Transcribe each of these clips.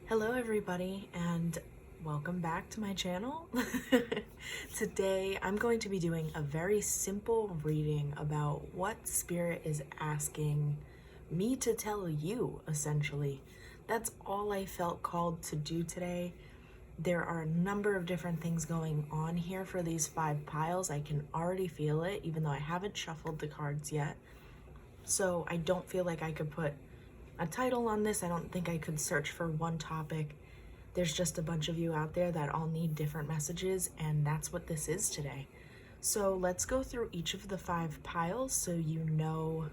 Hello everybody and welcome back to my channel. Today I'm going to be doing a very simple reading about what Spirit is asking me to tell you, essentially. That's all I felt called to do today. There are a number of different things going on here for these 5 piles. I can already feel it, even though I haven't shuffled the cards yet. So I don't feel like I could put a title on this. I don't think I could search for one topic. There's just a bunch of you out there that all need different messages, and that's what this is today. So let's go through each of the 5 piles so you know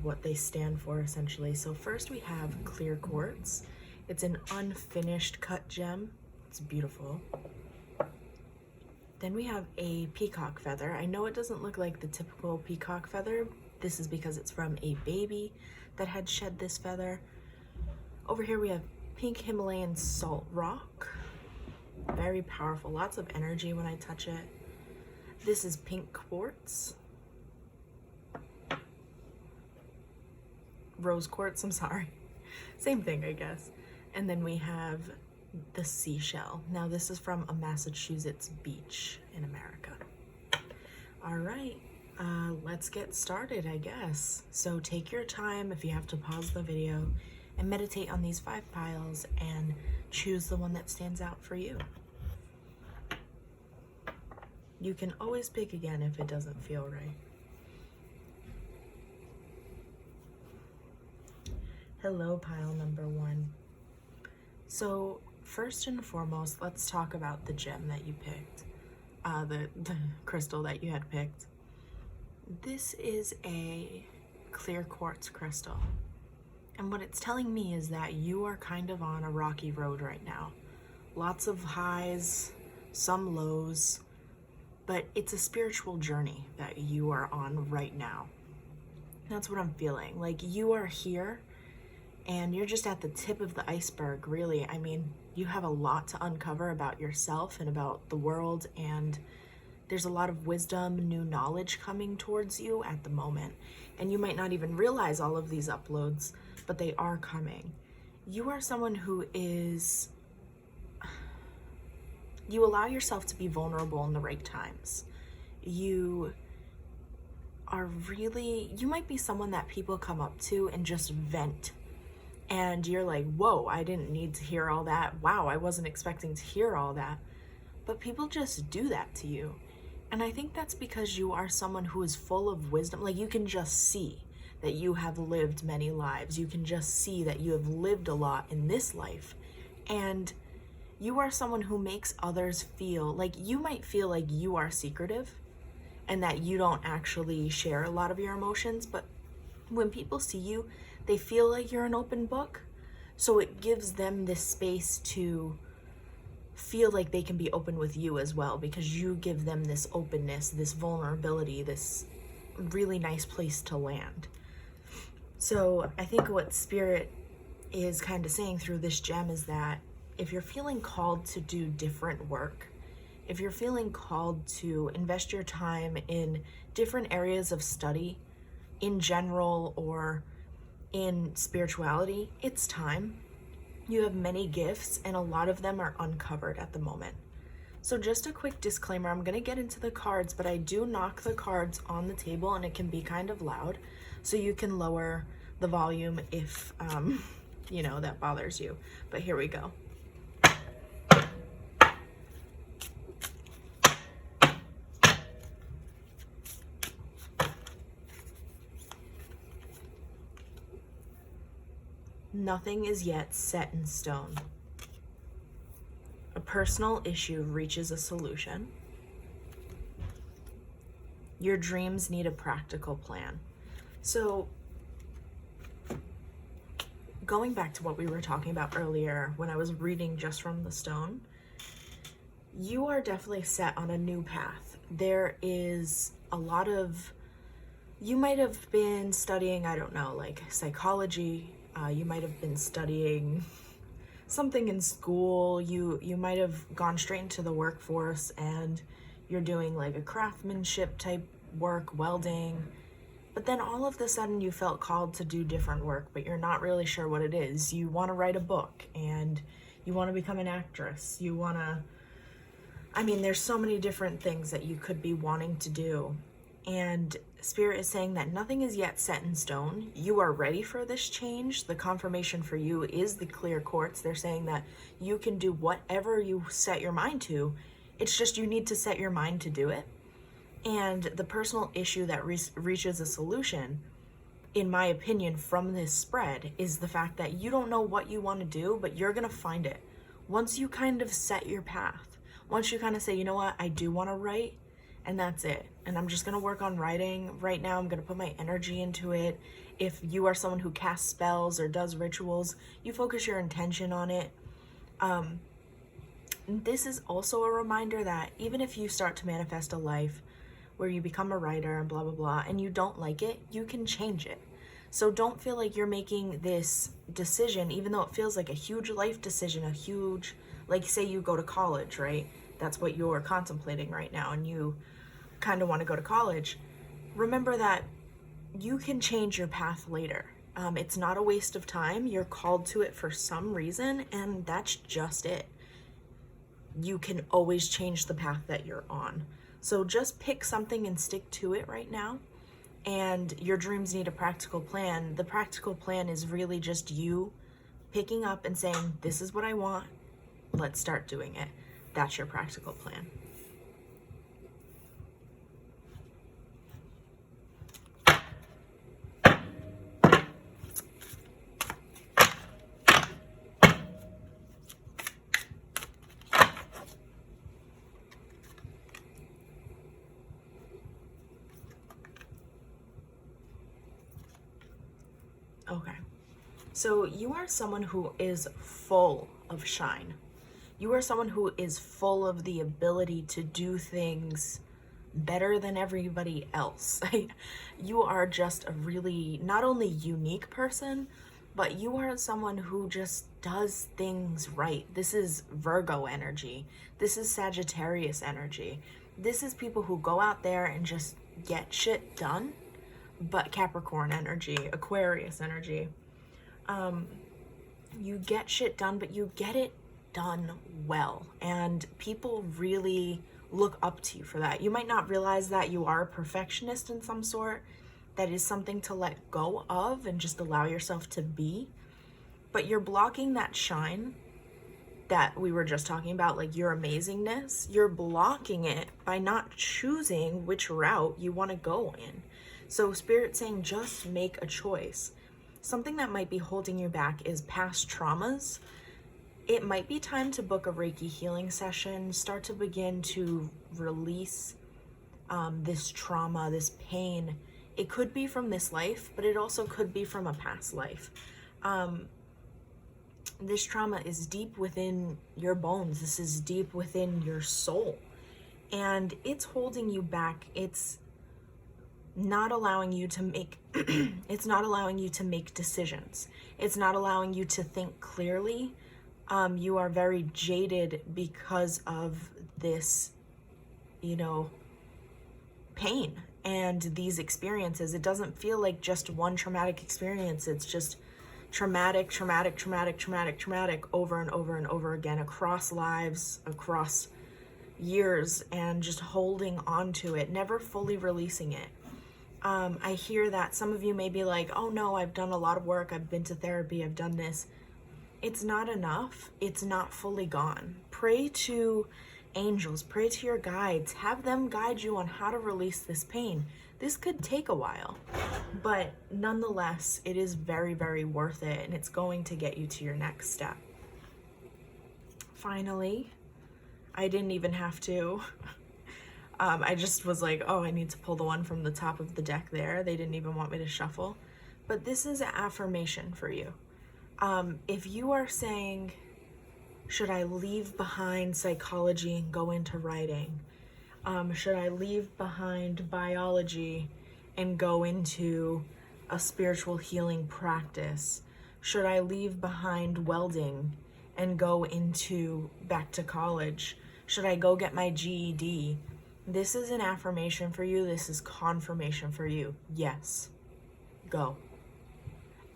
what they stand for, essentially. So first we have clear quartz. It's an unfinished cut gem. It's beautiful. Then we have a peacock feather. I know it doesn't look like the typical peacock feather. This is because it's from a baby that had shed this feather. Over here we have pink Himalayan salt rock. Very powerful, lots of energy when I touch it. This is pink quartz. Rose quartz, I'm sorry. Same thing, I guess. And then we have the seashell. Now this is from a Massachusetts beach in America. All right. Let's get started, I guess. So take your time if you have to pause the video and meditate on these 5 piles and choose the one that stands out for you. You can always pick again if it doesn't feel right. Hello, pile number 1. So first and foremost, let's talk about the gem that you picked, the crystal that you had picked. This is a clear quartz crystal. And what it's telling me is that you are kind of on a rocky road right now. Lots of highs, some lows, but it's a spiritual journey that you are on right now. That's what I'm feeling. Like you are here and you're just at the tip of the iceberg, really. I mean, you have a lot to uncover about yourself and about the world, and there's a lot of wisdom, new knowledge coming towards you at the moment. And you might not even realize all of these uploads, but they are coming. You are someone who is, you allow yourself to be vulnerable in the right times. You are really, you might be someone that people come up to and just vent. And you're like, whoa, I didn't need to hear all that. Wow, I wasn't expecting to hear all that. But people just do that to you. And I think that's because you are someone who is full of wisdom. Like you can just see that you have lived many lives. You can just see that you have lived a lot in this life. And you are someone who makes others feel like, you might feel like you are secretive and that you don't actually share a lot of your emotions, but when people see you, they feel like you're an open book. So it gives them this space to feel like they can be open with you as well, because you give them this openness, this vulnerability, this really nice place to land. So I think what Spirit is kind of saying through this gem is that if you're feeling called to do different work, if you're feeling called to invest your time in different areas of study in general or in spirituality, it's time. You have many gifts and a lot of them are uncovered at the moment. So just a quick disclaimer, I'm going to get into the cards, but I do knock the cards on the table and it can be kind of loud. So you can lower the volume if, that bothers you. But here we go. Nothing is yet set in stone. A personal issue reaches a solution. Your dreams need a practical plan. So, going back to what we were talking about earlier when I was reading just from the stone, you are definitely set on a new path. There is a lot of, you might have been studying, I don't know, like psychology. You might have been studying something in school. You might have gone straight into the workforce and you're doing like a craftsmanship type work, welding, But then all of a sudden you felt called to do different work, but you're not really sure what it is. You want to write a book, and you want to become an actress. You want to, there's so many different things that you could be wanting to do. And Spirit is saying that nothing is yet set in stone. You are ready for this change. The confirmation for you is the clear quartz. They're saying that you can do whatever you set your mind to. It's just you need to set your mind to do it. And the personal issue that reaches a solution, in my opinion, from this spread is the fact that you don't know what you want to do, but you're going to find it. Once you kind of set your path, once you kind of say, you know what, I do want to write, and that's it. And I'm just going to work on writing. Right now, I'm going to put my energy into it. If you are someone who casts spells or does rituals, you focus your intention on it. This is also a reminder that even if you start to manifest a life where you become a writer and blah, blah, blah, and you don't like it, you can change it. So don't feel like you're making this decision, even though it feels like a huge life decision, like say you go to college, right? That's what you're contemplating right now, and you kind of want to go to college. Remember that you can change your path later. It's not a waste of time. You're called to it for some reason, and that's just it. You can always change the path that you're on. So just pick something and stick to it right now. And your dreams need a practical plan. The practical plan is really just you picking up and saying, this is what I want. Let's start doing it. That's your practical plan. Okay, so you are someone who is full of shine. You are someone who is full of the ability to do things better than everybody else. You are just a really, not only unique person, but you are someone who just does things right. This is Virgo energy. This is Sagittarius energy. This is people who go out there and just get shit done. But Capricorn energy, Aquarius energy. You get shit done, but you get it done well. And people really look up to you for that. You might not realize that you are a perfectionist in some sort. That is something to let go of and just allow yourself to be. But you're blocking that shine that we were just talking about, like your amazingness. You're blocking it by not choosing which route you want to go in. So Spirit's saying just make a choice. Something that might be holding you back is past traumas. It might be time to book a Reiki healing session, start to begin to release this trauma, this pain. It could be from this life, but it also could be from a past life. This trauma is deep within your bones. This is deep within your soul. And it's holding you back. It's not allowing you to make it's not allowing you to make decisions. It's not allowing you to think clearly. You are very jaded because of this, pain and these experiences. It doesn't feel like just one traumatic experience. It's just traumatic over and over and over again across lives, across years, and just holding on to it, never fully releasing it. I hear that some of you may be like, oh no, I've done a lot of work. I've been to therapy. I've done this. It's not enough. It's not fully gone. Pray to angels. Pray to your guides. Have them guide you on how to release this pain. This could take a while, but nonetheless, it is very, very worth it, and it's going to get you to your next step. Finally, I didn't even have to. I just was like, oh, I need to pull the one from the top of the deck there. They didn't even want me to shuffle. But this is an affirmation for you. If you are saying, should I leave behind psychology and go into writing? Should I leave behind biology and go into a spiritual healing practice? Should I leave behind welding and go into back to college? Should I go get my GED? This is an affirmation for you. This is confirmation for you. Yes, go.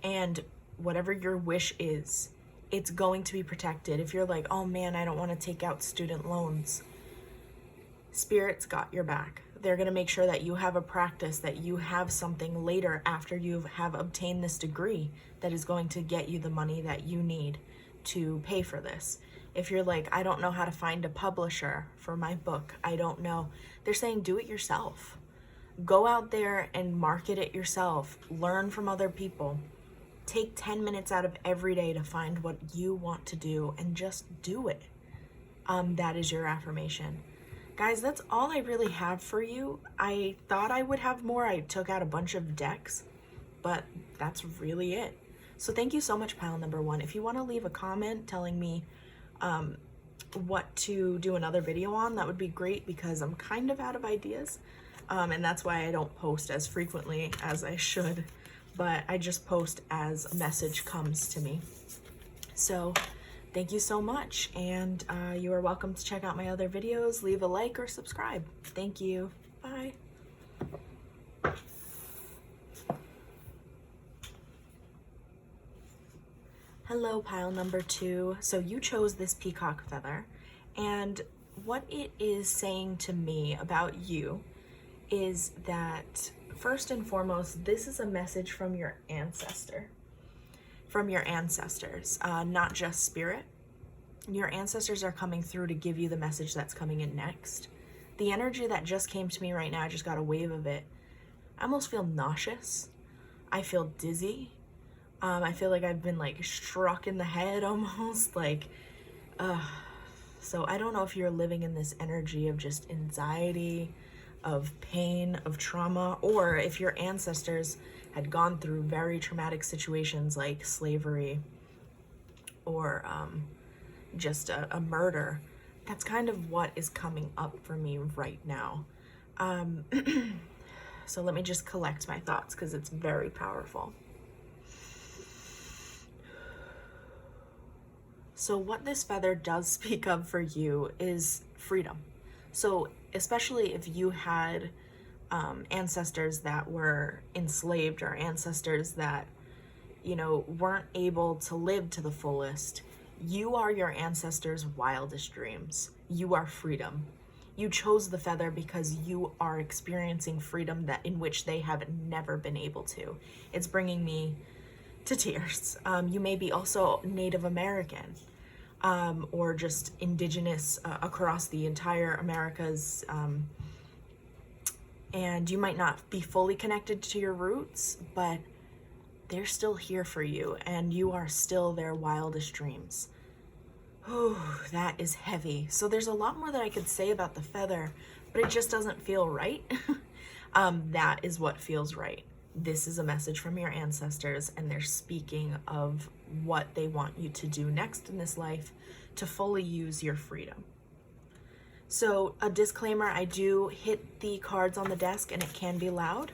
And whatever your wish is, it's going to be protected. If you're like, oh man, I don't want to take out student loans, Spirit's got your back. They're going to make sure that you have a practice, that you have something later after you have obtained this degree that is going to get you the money that you need to pay for this. If you're like, I don't know how to find a publisher for my book, I don't know, they're saying do it yourself. Go out there and market it yourself. Learn from other people. Take 10 minutes out of every day to find what you want to do and just do it. That is your affirmation. Guys, that's all I really have for you. I thought I would have more. I took out a bunch of decks, but that's really it. So thank you so much, pile number one. If you want to leave a comment telling me what to do another video on, that would be great, because I'm kind of out of ideas. And that's why I don't post as frequently as I should, but I just post as a message comes to me. So thank you so much, and you are welcome to check out my other videos. Leave a like or subscribe. Thank you. Bye. Hello, pile number two. So you chose this peacock feather, and what it is saying to me about you is that, first and foremost, this is a message from your ancestor. From your ancestors, not just spirit. Your ancestors are coming through to give you the message that's coming in next. The energy that just came to me right now, I just got a wave of it. I almost feel nauseous. I feel dizzy. I feel like I've been like struck in the head almost, like, so I don't know if you're living in this energy of just anxiety, of pain, of trauma, or if your ancestors had gone through very traumatic situations like slavery or just a murder. That's kind of what is coming up for me right now. So let me just collect my thoughts, because it's very powerful. So what this feather does speak of for you is freedom. So especially if you had ancestors that were enslaved, or ancestors that, you know, weren't able to live to the fullest, you are your ancestors' wildest dreams. You are freedom. You chose the feather because you are experiencing freedom that in which they have never been able to. It's bringing me to tears. You may be also Native American, or just indigenous across the entire Americas, and you might not be fully connected to your roots, but they're still here for you, and you are still their wildest dreams. Oh, that is heavy. So there's a lot more that I could say about the feather, but it just doesn't feel right. That is what feels right. This is a message from your ancestors, and they're speaking of what they want you to do next in this life to fully use your freedom. So a disclaimer, I do hit the cards on the desk and it can be loud.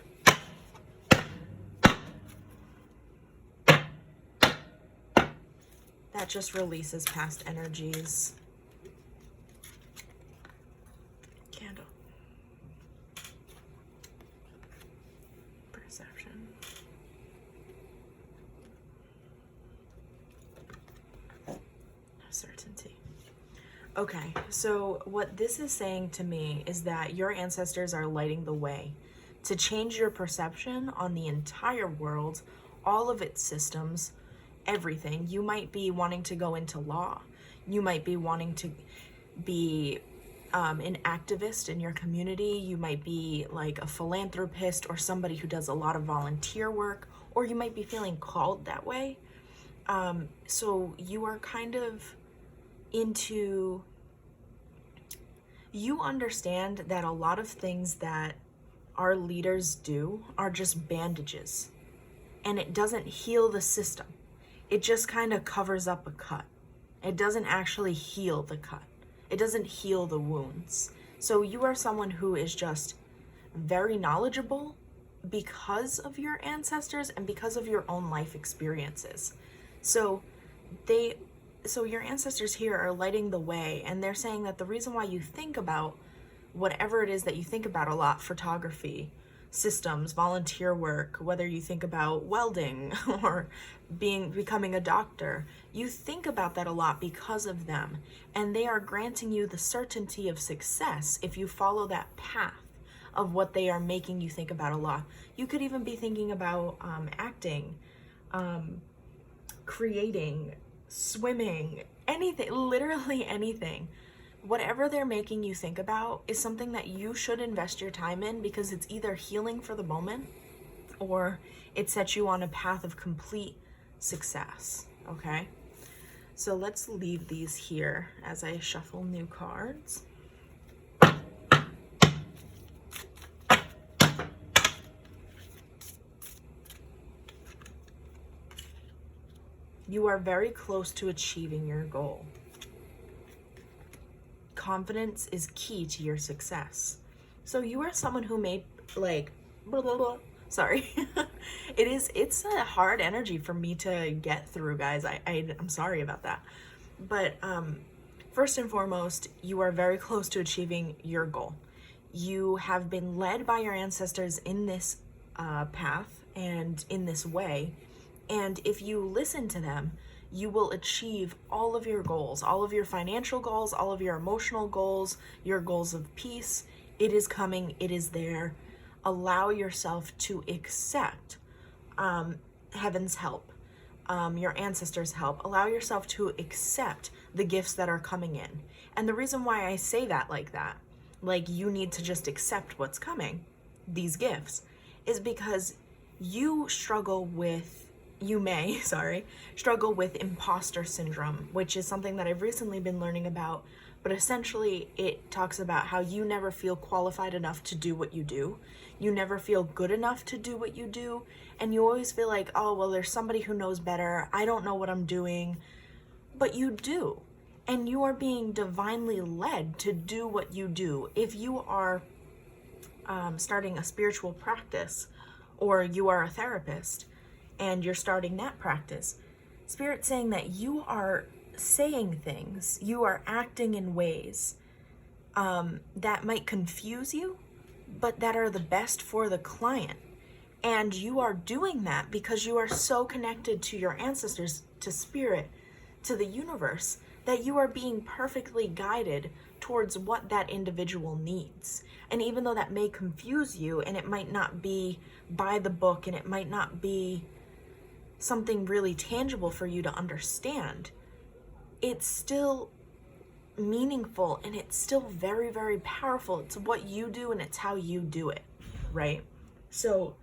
That just releases past energies. Candle. Perception. Certainty. Okay, so what this is saying to me is that your ancestors are lighting the way to change your perception on the entire world, all of its systems, everything. You might be wanting to go into law. You might be wanting to be an activist in your community. You might be like a philanthropist or somebody who does a lot of volunteer work, or you might be feeling called that way. So you are kind of you understand that a lot of things that our leaders do are just bandages, and it doesn't heal the system. It just kind of covers up a cut. It doesn't actually heal the cut. It doesn't heal the wounds. So you are someone who is just very knowledgeable because of your ancestors and because of your own life experiences. So your ancestors here are lighting the way, and they're saying that the reason why you think about whatever it is that you think about a lot, photography, systems, volunteer work, whether you think about welding or becoming a doctor, you think about that a lot because of them, and they are granting you the certainty of success if you follow that path of what they are making you think about a lot. You could even be thinking about acting, creating, swimming, anything, literally anything. Whatever they're making you think about is something that you should invest your time in, because it's either healing for the moment or it sets you on a path of complete success, okay? So let's leave these here as I shuffle new cards. You are very close to achieving your goal. Confidence is key to your success. So you are someone who made like blah, blah, blah. Sorry. It's a hard energy for me to get through, guys. I'm sorry about that. But first and foremost, you are very close to achieving your goal. You have been led by your ancestors in this path and in this way. And if you listen to them, you will achieve all of your goals, all of your financial goals, all of your emotional goals, your goals of peace. It is coming. It is there. Allow yourself to accept heaven's help, your ancestors' help. Allow yourself to accept the gifts that are coming in. And the reason why I say that, like you need to just accept what's coming, these gifts, is because you may struggle with imposter syndrome, which is something that I've recently been learning about. But essentially, it talks about how you never feel qualified enough to do what you do. You never feel good enough to do what you do. And you always feel like, oh, well, there's somebody who knows better. I don't know what I'm doing. But you do. And you are being divinely led to do what you do. If you are starting a spiritual practice, or you are a therapist, and you're starting that practice, Spirit's saying that you are saying things, you are acting in ways that might confuse you, but that are the best for the client. And you are doing that because you are so connected to your ancestors, to Spirit, to the universe, that you are being perfectly guided towards what that individual needs. And even though that may confuse you, and it might not be by the book, and it might not be something really tangible for you to understand, it's still meaningful, and it's still very, very powerful. It's what you do, and it's how you do it, right? So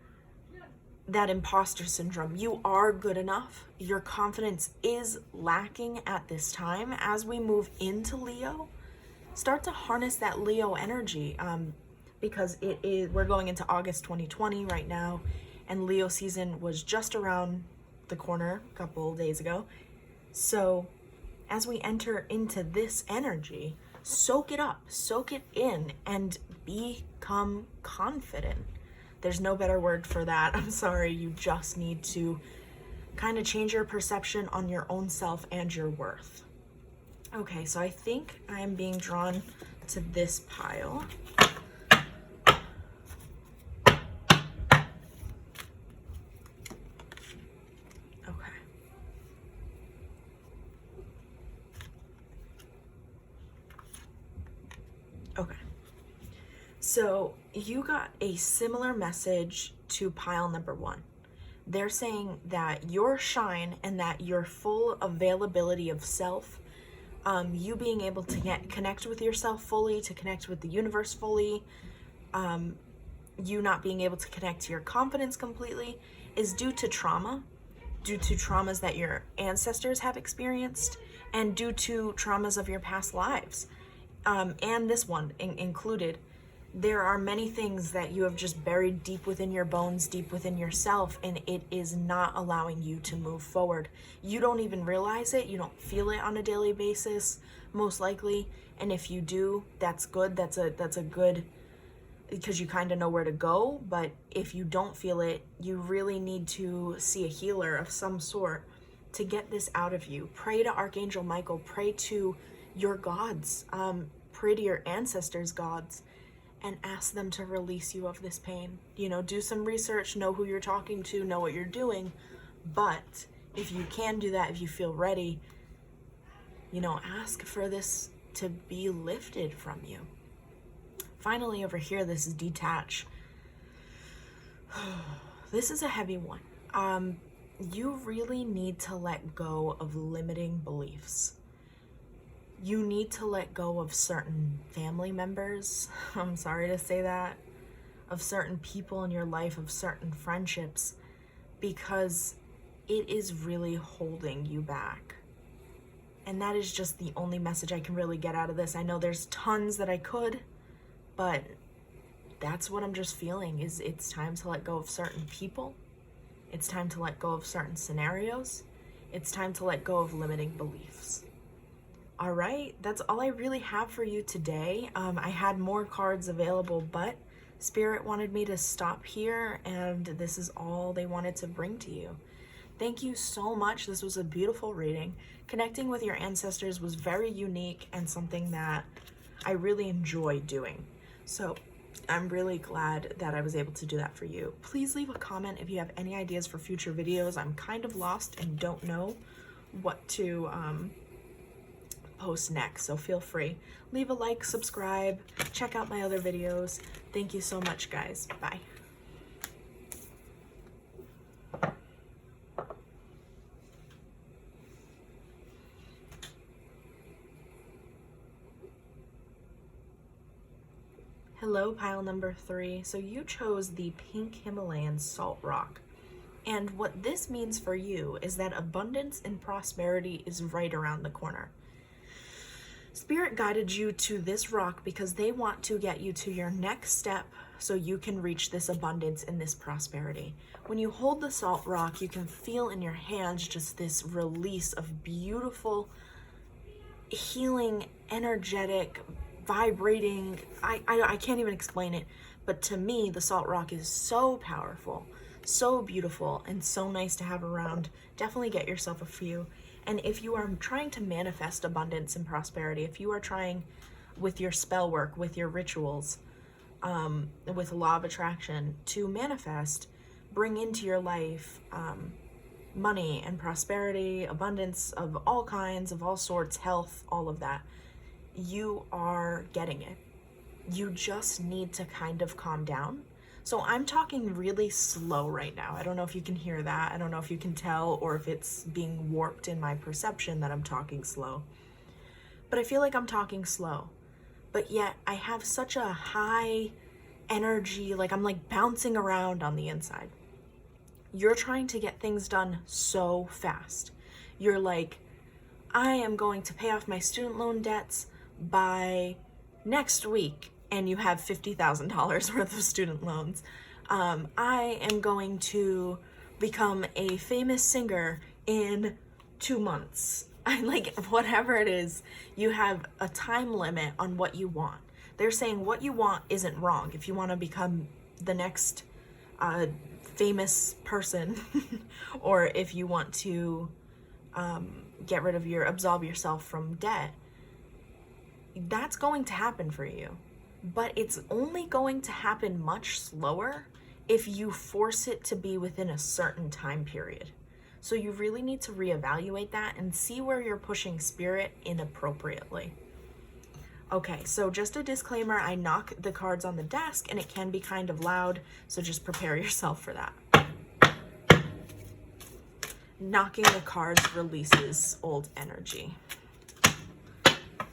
that imposter syndrome, you are good enough. Your confidence is lacking at this time. As we move into Leo, start to harness that Leo energy, because we're going into August 2020 right now, and Leo season was just around the corner a couple days ago. So as we enter into this energy, soak it up, soak it in, and become confident. There's no better word for that. I'm sorry. You just need to kind of change your perception on your own self and your worth. Okay, so I think I'm being drawn to this pile. Okay. So you got a similar message to pile number 1. They're saying that your shine and that your full availability of self, you being able to connect with yourself fully, to connect with the universe fully, you not being able to connect to your confidence completely, is due to trauma, due to traumas that your ancestors have experienced, and due to traumas of your past lives. And this one included. There are many things that you have just buried deep within your bones, deep within yourself, and it is not allowing you to move forward. You don't even realize it. You don't feel it on a daily basis, most likely. And if you do, that's good. That's a good, because you kind of know where to go. But if you don't feel it, you really need to see a healer of some sort to get this out of you. Pray to Archangel Michael. Pray to your gods. Pray to your ancestors' gods, and ask them to release you of this pain. You know, do some research, know who you're talking to, know what you're doing. But if you can do that, if you feel ready, you know, ask for this to be lifted from you. Finally, over here, this is detach. This is a heavy one. You really need to let go of limiting beliefs. You need to let go of certain family members. I'm sorry to say that. Of certain people in your life, of certain friendships, because it is really holding you back. And that is just the only message I can really get out of this. I know there's tons that I could, but that's what I'm just feeling, is it's time to let go of certain people. It's time to let go of certain scenarios. It's time to let go of limiting beliefs. All right, that's all I really have for you today. I had more cards available, but Spirit wanted me to stop here, and this is all they wanted to bring to you. Thank you so much. This was a beautiful reading. Connecting with your ancestors was very unique and something that I really enjoy doing. So I'm really glad that I was able to do that for you. Please leave a comment if you have any ideas for future videos. I'm kind of lost and don't know what to post next, so feel free. Leave a like, subscribe, check out my other videos. Thank you so much, guys. Bye. Hello, pile number 3. So you chose the pink Himalayan salt rock. And what this means for you is that abundance and prosperity is right around the corner. Spirit guided you to this rock because they want to get you to your next step so you can reach this abundance and this prosperity. When you hold the salt rock, you can feel in your hands just this release of beautiful, healing, energetic, vibrating, I can't even explain it, but to me, the salt rock is so powerful, so beautiful, and so nice to have around. Definitely get yourself a few. And if you are trying to manifest abundance and prosperity, if you are trying with your spell work, with your rituals, with law of attraction to manifest, bring into your life money and prosperity, abundance of all kinds, of all sorts, health, all of that, you are getting it. You just need to kind of calm down. So I'm talking really slow right now. I don't know if you can hear that. I don't know if you can tell or if it's being warped in my perception that I'm talking slow. But I feel like I'm talking slow. But yet I have such a high energy, like I'm like bouncing around on the inside. You're trying to get things done so fast. You're like, I am going to pay off my student loan debts by next week, and you have $50,000 worth of student loans. I am going to become a famous singer in 2 months. I like, whatever it is, you have a time limit on what you want. They're saying what you want isn't wrong. If you want to become the next famous person, or if you want to get rid of absolve yourself from debt, that's going to happen for you. But it's only going to happen much slower if you force it to be within a certain time period. So you really need to reevaluate that and see where you're pushing spirit inappropriately. Okay, so just a disclaimer, I knock the cards on the desk and it can be kind of loud, so just prepare yourself for that. Knocking the cards releases old energy.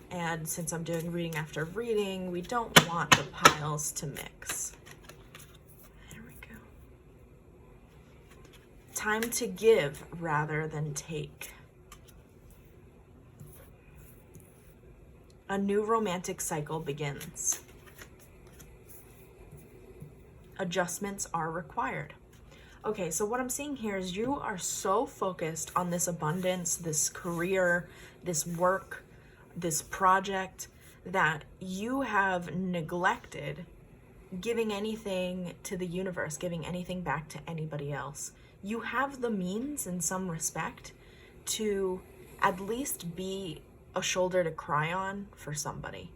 And since I'm doing reading after reading, we don't want the piles to mix. There we go. Time to give rather than take. A new romantic cycle begins. Adjustments are required. Okay, so what I'm seeing here is you are so focused on this abundance, this career, this work, this project, that you have neglected giving anything to the universe, giving anything back to anybody else. You have the means in some respect to at least be a shoulder to cry on for somebody.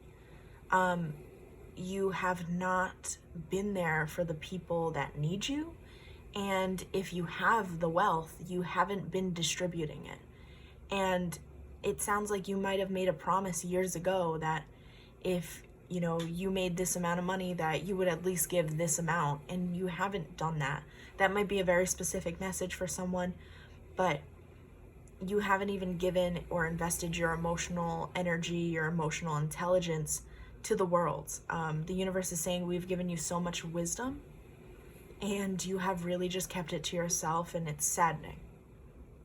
you have not been there for the people that need you. And if you have the wealth, you haven't been distributing it. And it sounds like you might have made a promise years ago that if, you made this amount of money, that you would at least give this amount, and you haven't done that. That might be a very specific message for someone, but you haven't even given or invested your emotional energy, your emotional intelligence to the world. The universe is saying we've given you so much wisdom, and you have really just kept it to yourself, and it's saddening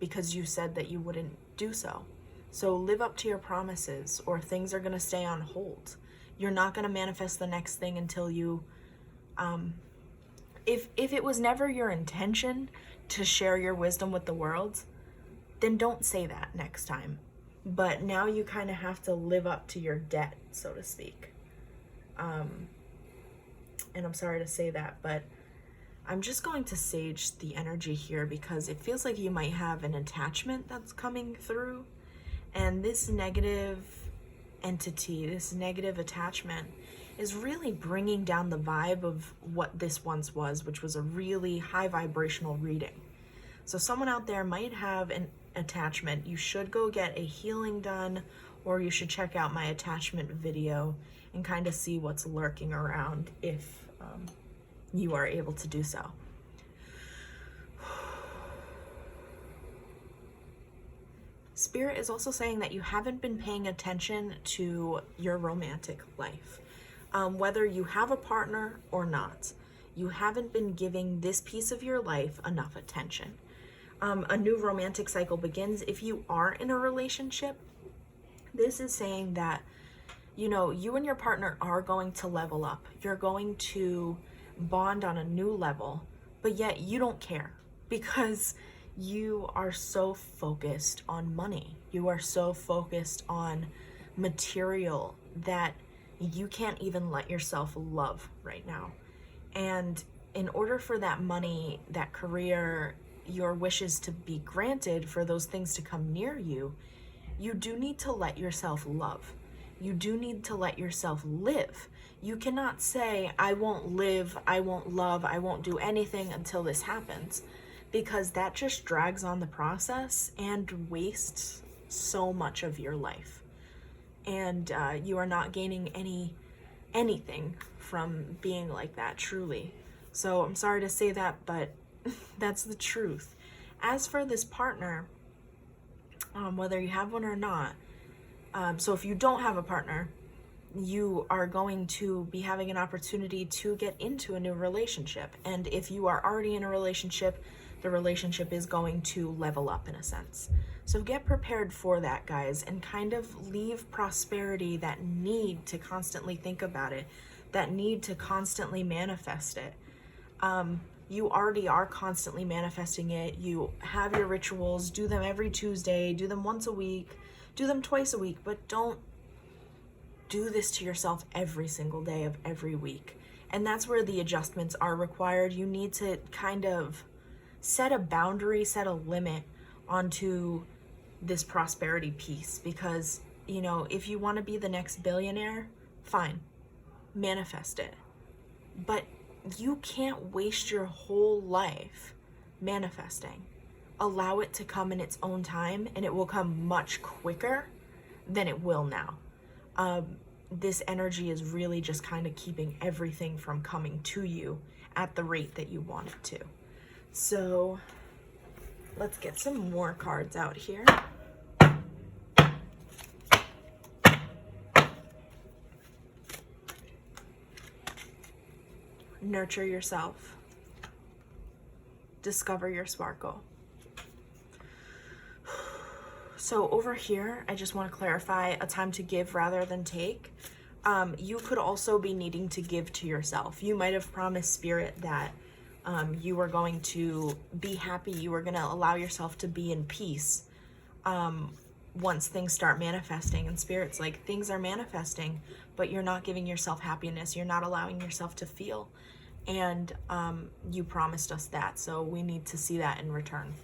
because you said that you wouldn't do so. So live up to your promises, or things are going to stay on hold. You're not going to manifest the next thing until you, if it was never your intention to share your wisdom with the world, then don't say that next time. But now you kind of have to live up to your debt, so to speak. And I'm sorry to say that, but I'm just going to sage the energy here because it feels like you might have an attachment that's coming through. And this negative entity, this negative attachment, is really bringing down the vibe of what this once was, which was a really high vibrational reading. So someone out there might have an attachment. You should go get a healing done, or you should check out my attachment video and kind of see what's lurking around if you are able to do so. Spirit is also saying that you haven't been paying attention to your romantic life. Whether you have a partner or not, you haven't been giving this piece of your life enough attention. A new romantic cycle begins if you are in a relationship. This is saying that, you and your partner are going to level up. You're going to bond on a new level, but yet you don't care because you are so focused on money. You are so focused on material that you can't even let yourself love right now. And in order for that money, that career, your wishes to be granted, for those things to come near you, you do need to let yourself love. You do need to let yourself live. You cannot say, I won't live, I won't love, I won't do anything until this happens, because that just drags on the process and wastes so much of your life. And you are not gaining anything from being like that, truly. So I'm sorry to say that, but that's the truth. As for this partner, whether you have one or not, so if you don't have a partner, you are going to be having an opportunity to get into a new relationship. And if you are already in a relationship, the relationship is going to level up in a sense. So get prepared for that, guys, and kind of leave prosperity, that need to constantly think about it, that need to constantly manifest it. You already are constantly manifesting it. You have your rituals, do them every Tuesday, do them once a week, do them twice a week, but don't do this to yourself every single day of every week. And that's where the adjustments are required. You need to kind of set a boundary, set a limit onto this prosperity piece, because, if you want to be the next billionaire, fine, manifest it. But you can't waste your whole life manifesting. Allow it to come in its own time, and it will come much quicker than it will now. This energy is really just kind of keeping everything from coming to you at the rate that you want it to. So let's get some more cards out here. Nurture yourself. Discover your sparkle. So over here, I just want to clarify a time to give rather than take. You could also be needing to give to yourself. You might have promised Spirit that you were going to be happy. You were going to allow yourself to be in peace once things start manifesting. And Spirit's like, things are manifesting, but you're not giving yourself happiness. You're not allowing yourself to feel. And you promised us that, so we need to see that in return.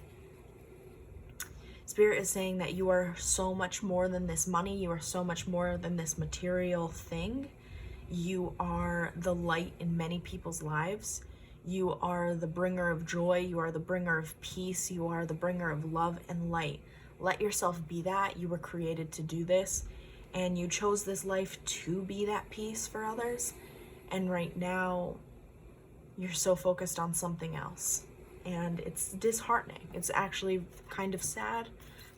Spirit is saying that you are so much more than this money. You are so much more than this material thing. You are the light in many people's lives. You are the bringer of joy. You are the bringer of peace. You are the bringer of love and light. Let yourself be that. You were created to do this, and you chose this life to be that peace for others. And right now, you're so focused on something else. And it's disheartening. It's actually kind of sad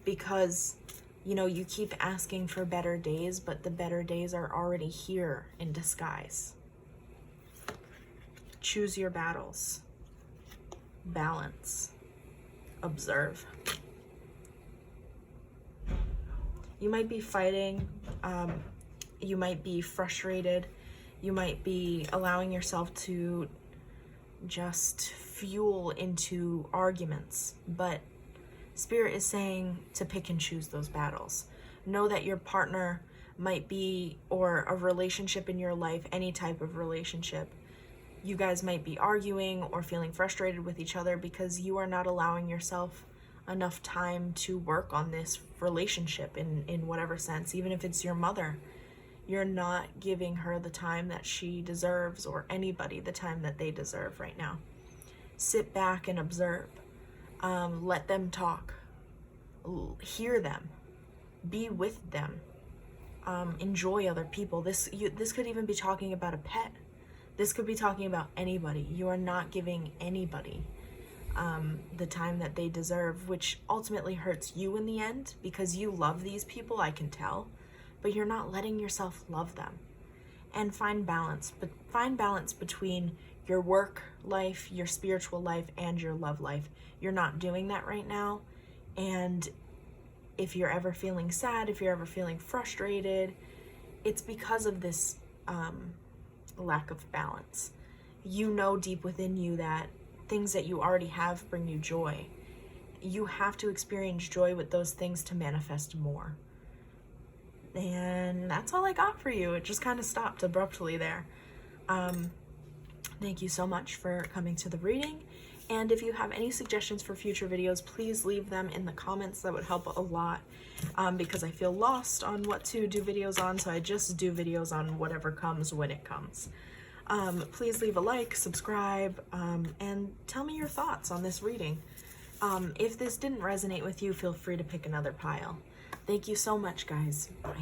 because, you know, you keep asking for better days, but the better days are already here in disguise. Choose your battles. Balance. Observe. You might be fighting. You might be frustrated. You might be allowing yourself to just fuel into arguments, but Spirit is saying to pick and choose those battles. Know that your partner might be, or a relationship in your life, any type of relationship, you guys might be arguing or feeling frustrated with each other because you are not allowing yourself enough time to work on this relationship in whatever sense. Even if it's your mother, you're not giving her the time that she deserves, or anybody the time that they deserve right now. Sit back and observe. Let them talk. Hear them. Be with them. Enjoy other people. This could even be talking about a pet. This could be talking about anybody. You are not giving anybody the time that they deserve, which ultimately hurts you in the end, because you love these people, I can tell, but you're not letting yourself love them. And find balance. But find balance between your work life, your spiritual life, and your love life. You're not doing that right now. And if you're ever feeling sad, if you're ever feeling frustrated, it's because of this lack of balance. You know deep within you that things that you already have bring you joy. You have to experience joy with those things to manifest more. And that's all I got for you. It just kind of stopped abruptly there. Thank you so much for coming to the reading. And if you have any suggestions for future videos, please leave them in the comments. That would help a lot, because I feel lost on what to do videos on, so I just do videos on whatever comes when it comes. Please leave a like, subscribe, and tell me your thoughts on this reading. If this didn't resonate with you, feel free to pick another pile. Thank you so much, guys. Bye.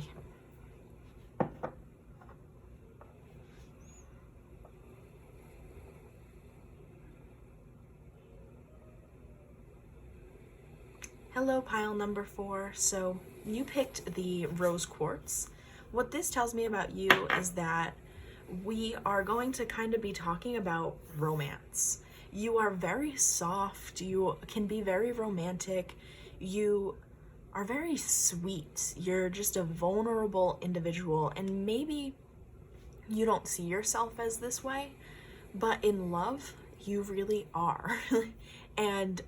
Hello, pile number 4. So you picked the rose quartz. What this tells me about you is that we are going to kind of be talking about romance. You are very soft. You can be very romantic. You are very sweet. You're just a vulnerable individual, and maybe you don't see yourself as this way, but in love, you really are. And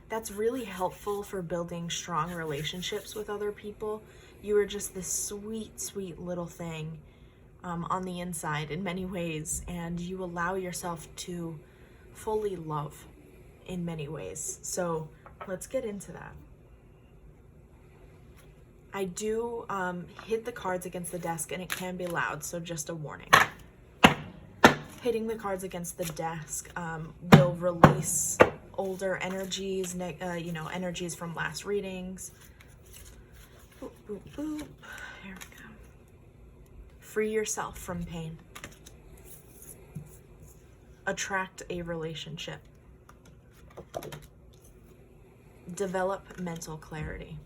that's really helpful for building strong relationships with other people. You are just this sweet, sweet little thing on the inside in many ways, and you allow yourself to fully love in many ways. So let's get into that. I do hit the cards against the desk, and it can be loud, so just a warning. Hitting the cards against the desk will release older energies, energies from last readings. Boop, boop, boop. Here we go. Free yourself from pain. Attract a relationship. Develop mental clarity.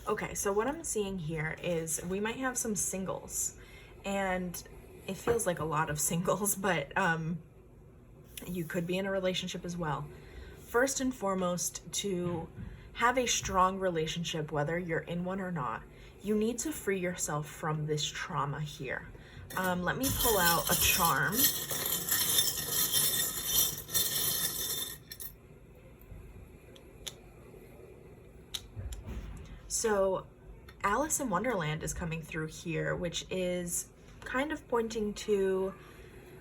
Okay, so what I'm seeing here is we might have some singles, and it feels like a lot of singles, but you could be in a relationship as well. First and foremost, to have a strong relationship, whether you're in one or not, you need to free yourself from this trauma here. Let me pull out a charm. So Alice in Wonderland is coming through here, which is kind of pointing to,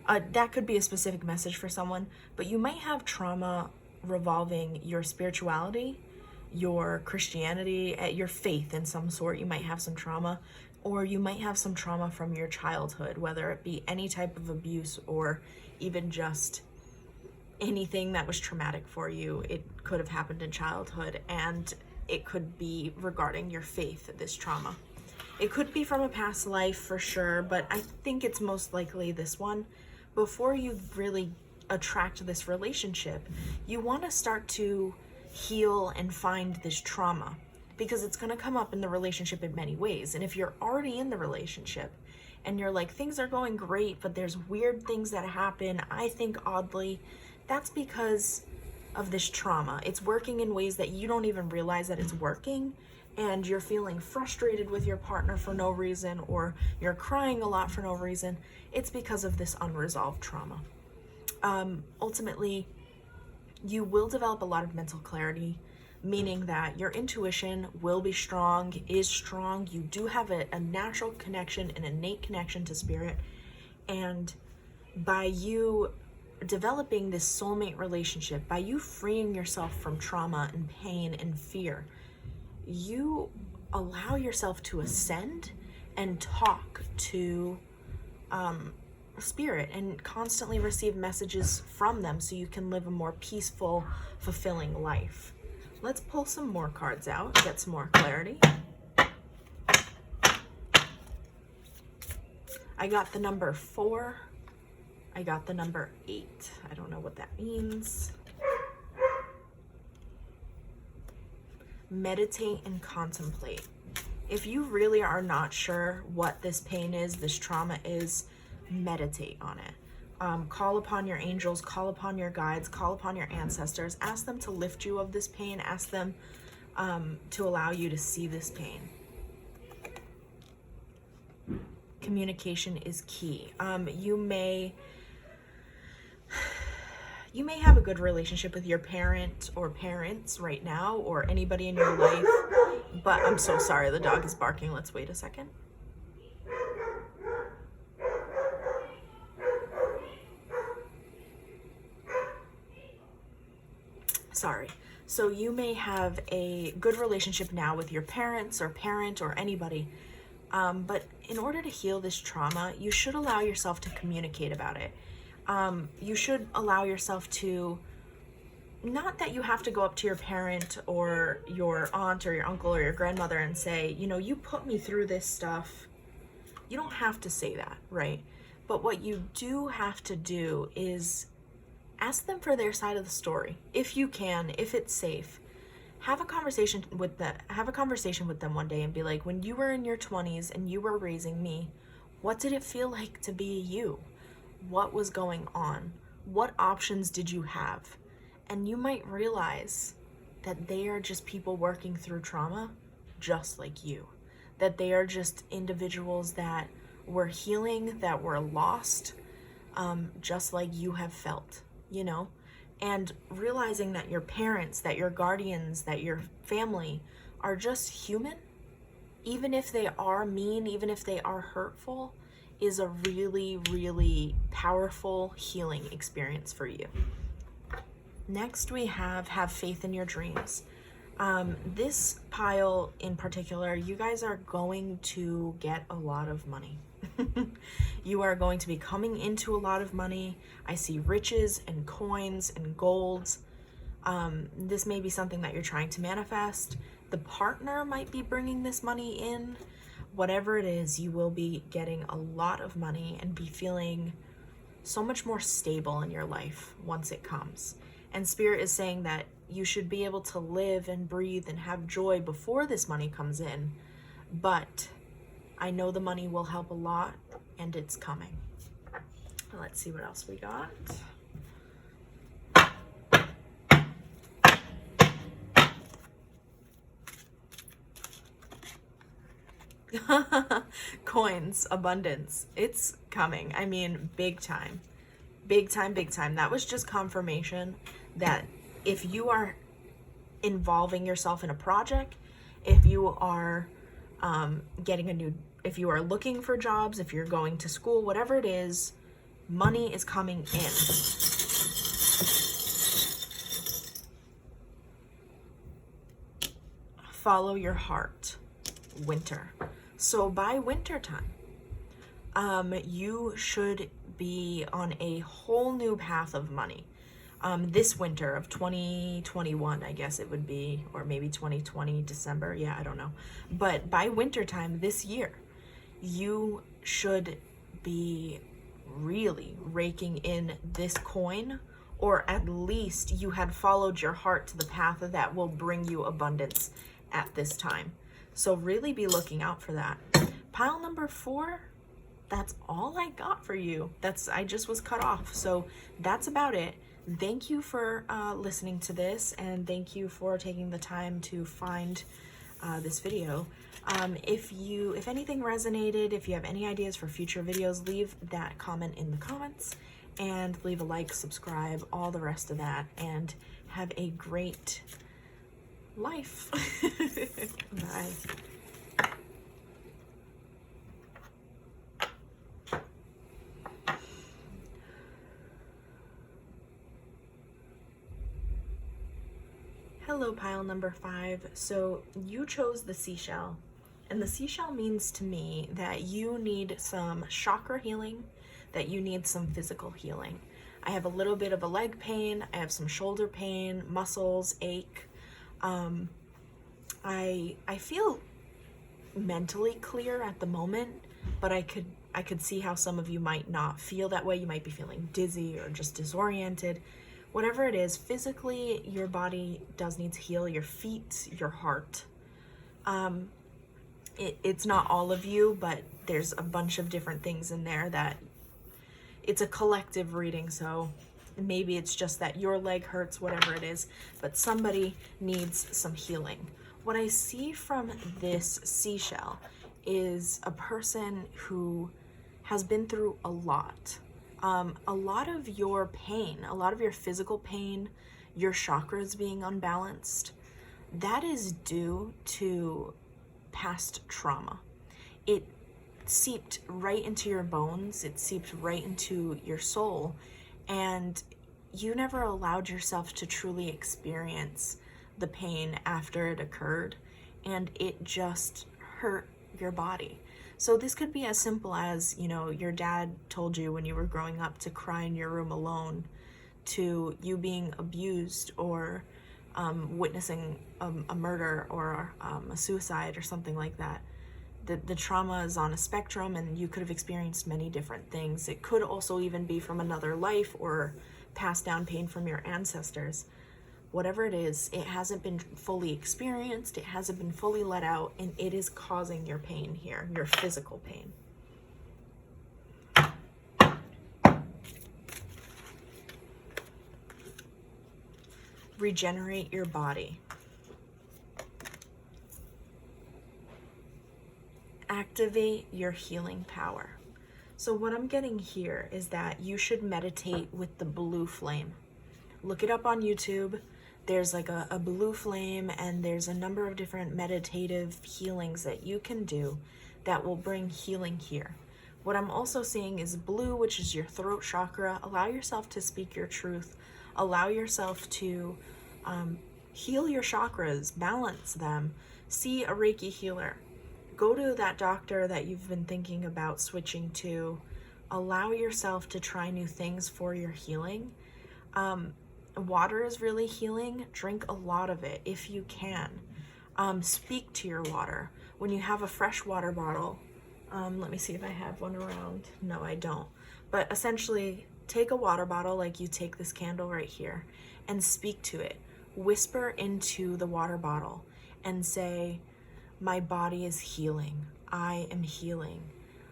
that could be a specific message for someone, but you might have trauma revolving your spirituality, your Christianity, your faith in some sort. You might have some trauma, or you might have some trauma from your childhood, whether it be any type of abuse or even just anything that was traumatic for you. It could have happened in childhood, and it could be regarding your faith, this trauma. It could be from a past life for sure, but I think it's most likely this one. Before you really attract this relationship, you want to start to heal and find this trauma, because it's going to come up in the relationship in many ways. And if you're already in the relationship and you're like, things are going great, but there's weird things that happen, I think oddly, that's because of this trauma. It's working in ways that you don't even realize that it's working, and you're feeling frustrated with your partner for no reason, or you're crying a lot for no reason. It's because of this unresolved trauma. Ultimately, you will develop a lot of mental clarity, meaning that your intuition will be strong, is strong. You do have a natural connection, an innate connection to spirit. And by you developing this soulmate relationship, by you freeing yourself from trauma and pain and fear, you allow yourself to ascend and talk to spirit and constantly receive messages from them, so you can live a more peaceful, fulfilling life. Let's pull some more cards out, get some more clarity. I got the number 4. I got the number 8. I don't know what that means. Meditate and contemplate. If you really are not sure what this pain is, this trauma is, meditate on it. Call upon your angels, call upon your guides, call upon your ancestors. Ask them to lift you of this pain. Ask them to allow you to see this pain. Communication is key. You may have a good relationship with your parent or parents right now, or anybody in your life, but I'm so sorry, the dog is barking. Let's wait a second. Sorry. So you may have a good relationship now with your parents or parent or anybody, but in order to heal this trauma, you should allow yourself to communicate about it. You should allow yourself to, not that you have to go up to your parent or your aunt or your uncle or your grandmother and say, you know, you put me through this stuff. You don't have to say that, right? But what you do have to do is ask them for their side of the story. If you can, if it's safe, have a conversation with them one day and be like, when you were in your 20s and you were raising me, what did it feel like to be you? What was going on? What options did you have? And you might realize that they are just people working through trauma just like you. That they are just individuals that were healing, that were lost, just like you have felt, you know? And realizing that your parents, that your guardians, that your family are just human, even if they are mean, even if they are hurtful, is a really, really powerful healing experience for you. Next, we have faith in your dreams. This pile in particular, you guys are going to get a lot of money. You are going to be coming into a lot of money. I see riches and coins and golds. This may be something that you're trying to manifest. The partner might be bringing this money in. Whatever it is, you will be getting a lot of money and be feeling so much more stable in your life once it comes. And Spirit is saying that you should be able to live and breathe and have joy before this money comes in. But I know the money will help a lot, and it's coming. Let's see what else we got. Coins, abundance. It's coming. I mean, big time. Big time, big time. That was just confirmation that if you are involving yourself in a project, if you are if you are looking for jobs, if you're going to school, whatever it is, money is coming in. follow your heart. Winter. So by winter time, you should be on a whole new path of money. This winter of 2021, I guess it would be, or maybe 2020, December. Yeah, I don't know. But by winter time this year, you should be really raking in this coin, or at least you had followed your heart to the path that will bring you abundance at this time. So really be looking out for that. Pile number 4, that's all I got for you. I just was cut off. So that's about it. Thank you for listening to this, and thank you for taking the time to find this video. If anything resonated, if you have any ideas for future videos, leave that comment in the comments, and leave a like, subscribe, all the rest of that, and have a great life. Bye. Hello, pile number 5. So you chose the seashell, and the seashell means to me that you need some chakra healing, that you need some physical healing. I have a little bit of a leg pain. I have some shoulder pain, muscles ache. I feel mentally clear at the moment, but I could see how some of you might not feel that way. You might be feeling dizzy or just disoriented. Whatever it is, physically, your body does need to heal. Your feet, your heart. It's not all of you, but there's a bunch of different things in there that it's a collective reading. So maybe it's just that your leg hurts, whatever it is, but somebody needs some healing. What I see from this seashell is a person who has been through a lot. A lot of your pain, a lot of your physical pain, your chakras being unbalanced, that is due to past trauma. It seeped right into your bones, it seeped right into your soul, and you never allowed yourself to truly experience the pain after it occurred, and it just hurt your body. So this could be as simple as, your dad told you when you were growing up to cry in your room alone, to you being abused, or witnessing a murder or a suicide or something like that. The trauma is on a spectrum, and you could have experienced many different things. It could also even be from another life or passed down pain from your ancestors. Whatever it is, it hasn't been fully experienced, it hasn't been fully let out, and it is causing your pain here, your physical pain. Regenerate your body. Activate your healing power. So what I'm getting here is that you should meditate with the blue flame. Look it up on YouTube. There's like a blue flame, and there's a number of different meditative healings that you can do that will bring healing here. What I'm also seeing is blue, which is your throat chakra. Allow yourself to speak your truth. Allow yourself to heal your chakras, balance them. See a Reiki healer. Go to that doctor that you've been thinking about switching to. Allow yourself to try new things for your healing. Water is really healing. Drink a lot of it if you can. Speak to your water. When you have a fresh water bottle, let me see if I have one around. No, I don't. But essentially, take a water bottle like you take this candle right here and speak to it. Whisper into the water bottle and say, my body is healing. I am healing.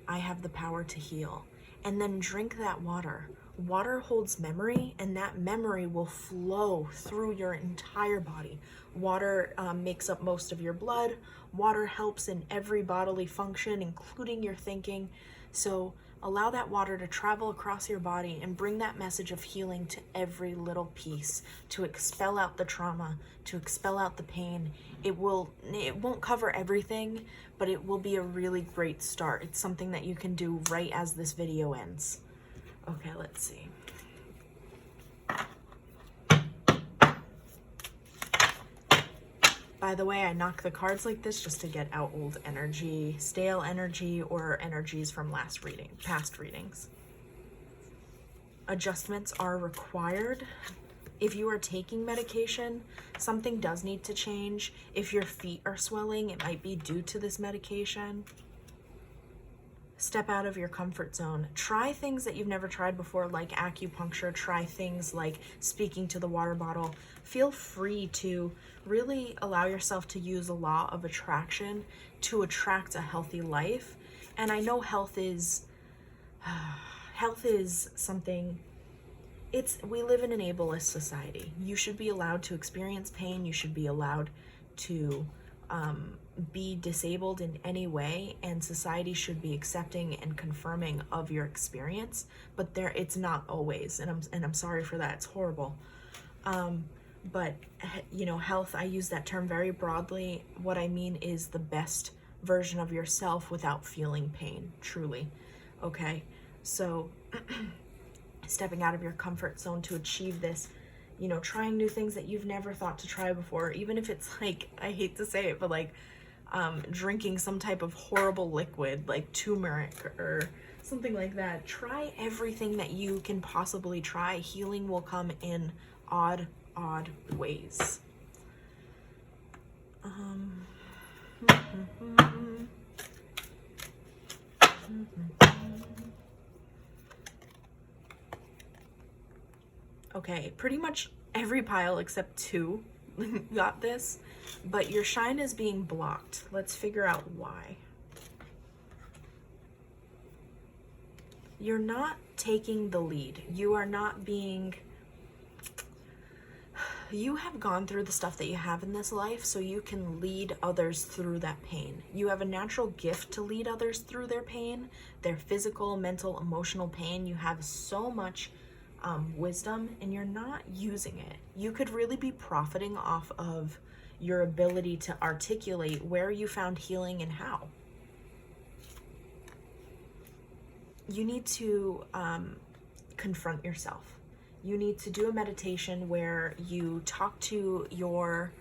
I have the power to heal. And then drink that water. Water holds memory, and that memory will flow through your entire body. Water makes up most of your blood. Water helps in every bodily function, including your thinking. So allow that water to travel across your body and bring that message of healing to every little piece, to expel out the trauma, to expel out the pain. It won't cover everything, but it will be a really great start. It's something that you can do right as this video ends. Okay, let's see. By the way, I knock the cards like this just to get out old energy, stale energy, or energies from past readings. Adjustments are required. If you are taking medication, something does need to change. If your feet are swelling, it might be due to this medication. Step out of your comfort zone. Try things that you've never tried before, like acupuncture. Try things like speaking to the water bottle. Feel free to really allow yourself to use the law of attraction to attract a healthy life. And I know health is something, we live in an ableist society. You should be allowed to experience pain. You should be allowed to be disabled in any way, and society should be accepting and confirming of your experience, but it's not always, and I'm sorry for that. It's horrible. But health, I use that term very broadly. What I mean is the best version of yourself without feeling pain, truly. Okay, so stepping out of your comfort zone to achieve this, trying new things that you've never thought to try before, even if it's like, I hate to say it, but like drinking some type of horrible liquid like turmeric or something like that. Try everything that you can possibly try. Healing will come in odd ways. Okay, pretty much every pile except 2 got this, but your shine is being blocked. Let's figure out why. You're not taking the lead. You are not being... You have gone through the stuff that you have in this life, so you can lead others through that pain. You have a natural gift to lead others through their pain, their physical, mental, emotional pain. You have so much wisdom, and you're not using it. You could really be profiting off of your ability to articulate where you found healing and how. You need to confront yourself. You need to do a meditation where you talk to your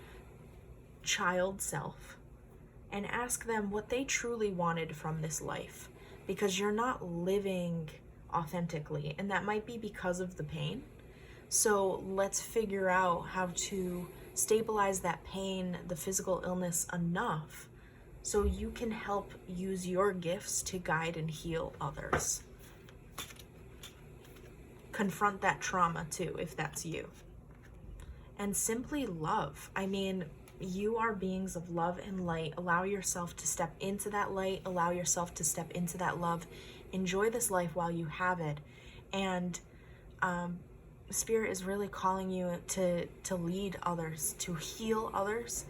child self and ask them what they truly wanted from this life, because you're not living authentically, and that might be because of the pain. So let's figure out how to stabilize that pain, the physical illness, enough so you can help use your gifts to guide and heal others. Confront that trauma too, if that's you. And simply love. I mean, you are beings of love and light. Allow yourself to step into that light. Allow yourself to step into that love. Enjoy this life while you have it. And Spirit is really calling you to lead others, to heal others.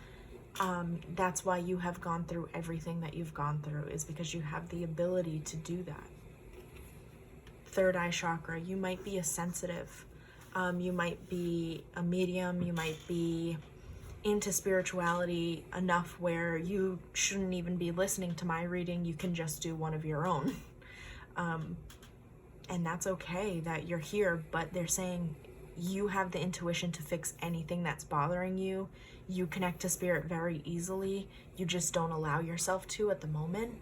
That's why you have gone through everything that you've gone through, is because you have the ability to do that. Third eye chakra, you might be a sensitive. You might be a medium. You might be into spirituality enough where you shouldn't even be listening to my reading. You can just do one of your own. And that's okay that you're here, but they're saying you have the intuition to fix anything that's bothering you. You connect to Spirit very easily. You just don't allow yourself to at the moment.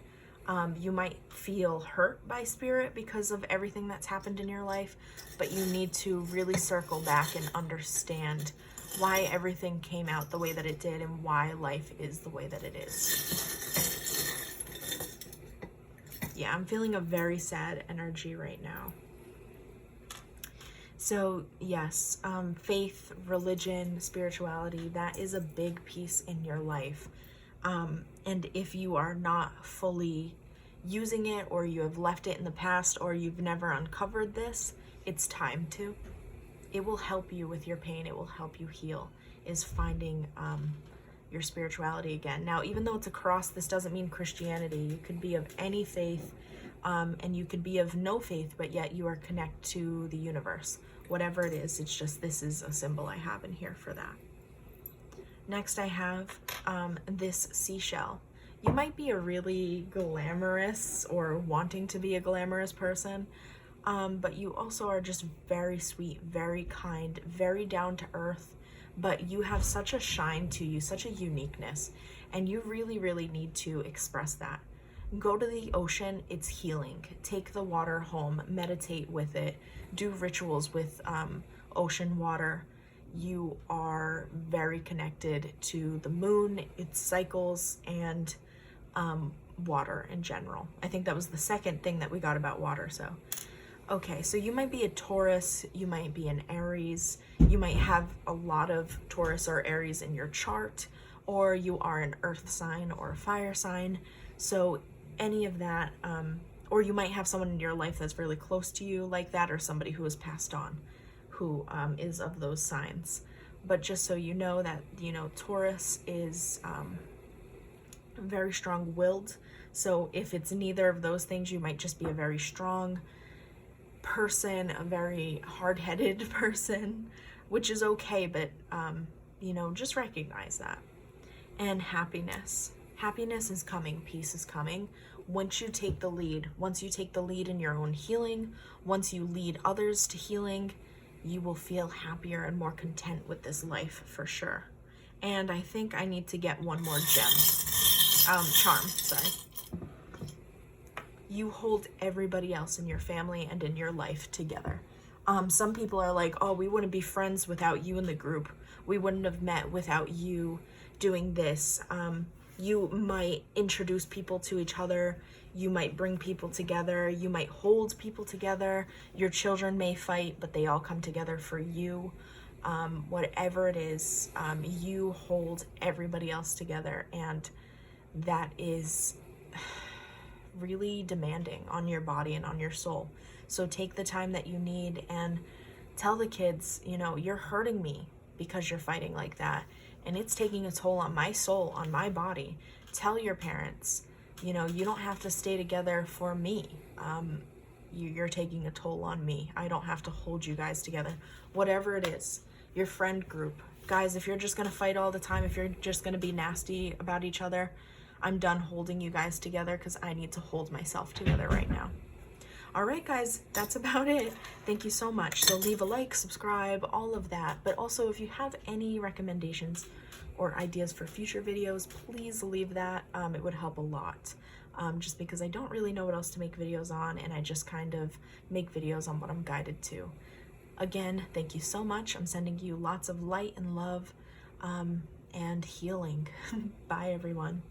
You might feel hurt by Spirit because of everything that's happened in your life, but you need to really circle back and understand why everything came out the way that it did and why life is the way that it is. Yeah, I'm feeling a very sad energy right now. So yes, faith, religion, spirituality, that is a big piece in your life. And if you are not fully using it, or you have left it in the past, or you've never uncovered this, it's time to. It will help you with your pain. It will help you heal, is finding your spirituality again. Now, even though it's a cross, this doesn't mean Christianity. You could be of any faith, and you could be of no faith, but yet you are connected to the universe. Whatever it is, it's just, this is a symbol I have in here for that. Next, I have this seashell. You might be a really glamorous or wanting to be a glamorous person, but you also are just very sweet, very kind, very down to earth, but you have such a shine to you, such a uniqueness, and you really, really need to express that. Go to the ocean, it's healing. Take the water home, meditate with it, do rituals with ocean water. You are very connected to the moon, its cycles, and water in general. I think that was the second thing that we got about water. So okay, so you might be a Taurus, you might be an Aries, you might have a lot of Taurus or Aries in your chart, or you are an earth sign or a fire sign. So any of that, or you might have someone in your life that's really close to you like that, or somebody who has passed on who is of those signs. But just so you know that, you know, Taurus is very strong-willed. So if it's neither of those things, you might just be a very strong person, a very hard-headed person, which is okay, but you know, just recognize that. And happiness is coming, peace is coming. Once you take the lead in your own healing, once you lead others to healing, you will feel happier and more content with this life for sure. And I think I need to get one more charm, sorry. You hold everybody else in your family and in your life together. Some people are like, oh, we wouldn't be friends without you in the group. We wouldn't have met without you doing this. You might introduce people to each other. You might bring people together. You might hold people together. Your children may fight, but they all come together for you. Whatever it is, you hold everybody else together, and that is really demanding on your body and on your soul. So take the time that you need and tell the kids, you know, you're hurting me because you're fighting like that, and it's taking a toll on my soul, on my body. Tell your parents, you know, you don't have to stay together for me. You're taking a toll on me. I don't have to hold you guys together. Whatever it is, your friend group. Guys, if you're just gonna fight all the time, if you're just gonna be nasty about each other, I'm done holding you guys together, because I need to hold myself together right now. All right, guys, that's about it. Thank you so much. So leave a like, subscribe, all of that. But also, if you have any recommendations or ideas for future videos, please leave that. It would help a lot. Just because I don't really know what else to make videos on, and I just kind of make videos on what I'm guided to. Again, thank you so much. I'm sending you lots of light and love and healing. Bye, everyone.